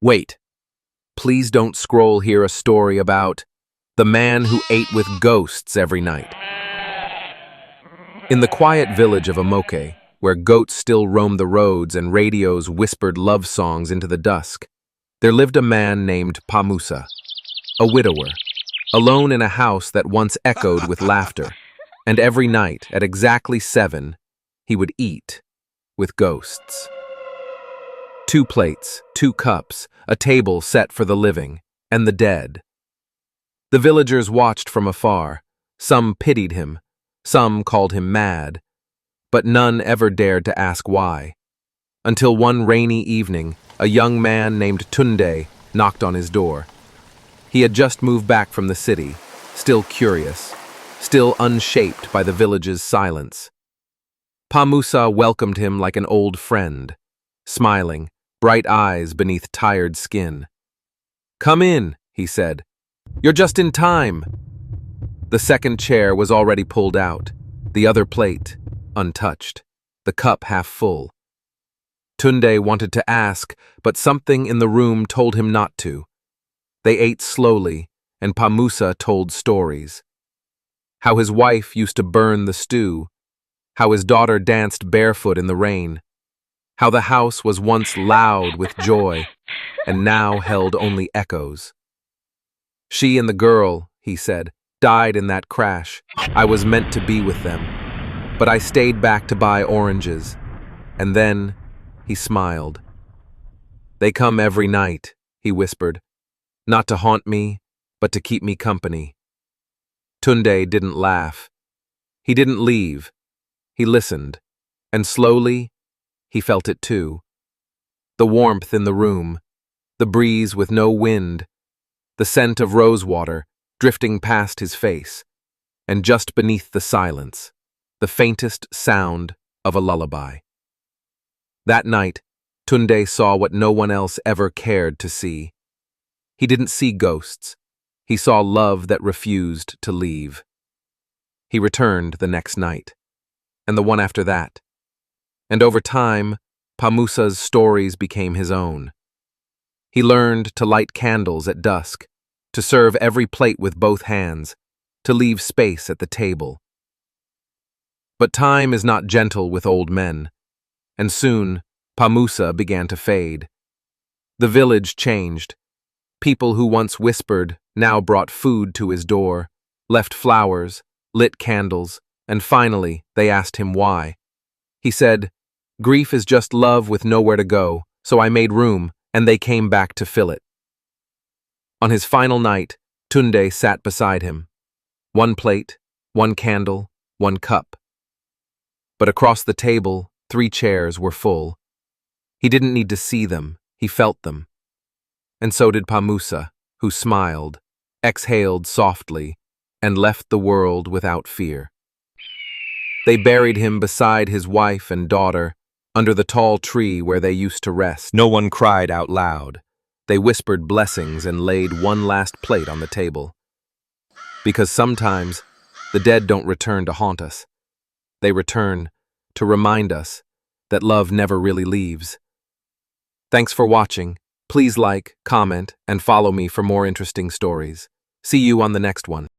Wait, please don't scroll here a story about the man who ate with ghosts every night. In the quiet village of Amoke, where goats still roamed the roads and radios whispered love songs into the dusk, there lived a man named Pa Musa, a widower, alone in a house that once echoed with laughter, and every night at exactly 7, he would eat with ghosts. 2 plates, 2 cups, a table set for the living and the dead. The villagers watched from afar. Some pitied him, some called him mad, but none ever dared to ask why. Until one rainy evening, a young man named Tunde knocked on his door. He had just moved back from the city, still curious, still unshaped by the village's silence. Pa Musa welcomed him like an old friend, smiling, bright eyes beneath tired skin. "Come in," he said. "You're just in time." The second chair was already pulled out, the other plate untouched, the cup half full. Tunde wanted to ask, but something in the room told him not to. They ate slowly, and Pa Musa told stories. How his wife used to burn the stew, how his daughter danced barefoot in the rain, how the house was once loud with joy, and now held only echoes. "She and the girl," he said, "died in that crash. I was meant to be with them. But I stayed back to buy oranges." And then he smiled. "They come every night," he whispered, "not to haunt me, but to keep me company." Tunde didn't laugh. He didn't leave. He listened, and slowly, he felt it too. The warmth in the room, the breeze with no wind, the scent of rosewater drifting past his face, and just beneath the silence, the faintest sound of a lullaby. That night, Tunde saw what no one else ever cared to see. He didn't see ghosts. He saw love that refused to leave. He returned the next night, and the one after that. And over time, Pa Musa's stories became his own. He learned to light candles at dusk, to serve every plate with both hands, to leave space at the table. But time is not gentle with old men, and soon Pa Musa began to fade. The village changed. People who once whispered now brought food to his door, left flowers, lit candles, and finally they asked him why. He said, "Grief is just love with nowhere to go, so I made room, and they came back to fill it." On his final night, Tunde sat beside him. 1 plate, 1 candle, 1 cup. But across the table, 3 chairs were full. He didn't need to see them, he felt them. And so did Pa Musa, who smiled, exhaled softly, and left the world without fear. They buried him beside his wife and daughter, under the tall tree where they used to rest. No one cried out loud. They whispered blessings and laid 1 last plate on the table. Because sometimes, the dead don't return to haunt us. They return to remind us that love never really leaves. Thanks for watching. Please like, comment, and follow me for more interesting stories. See you on the next one.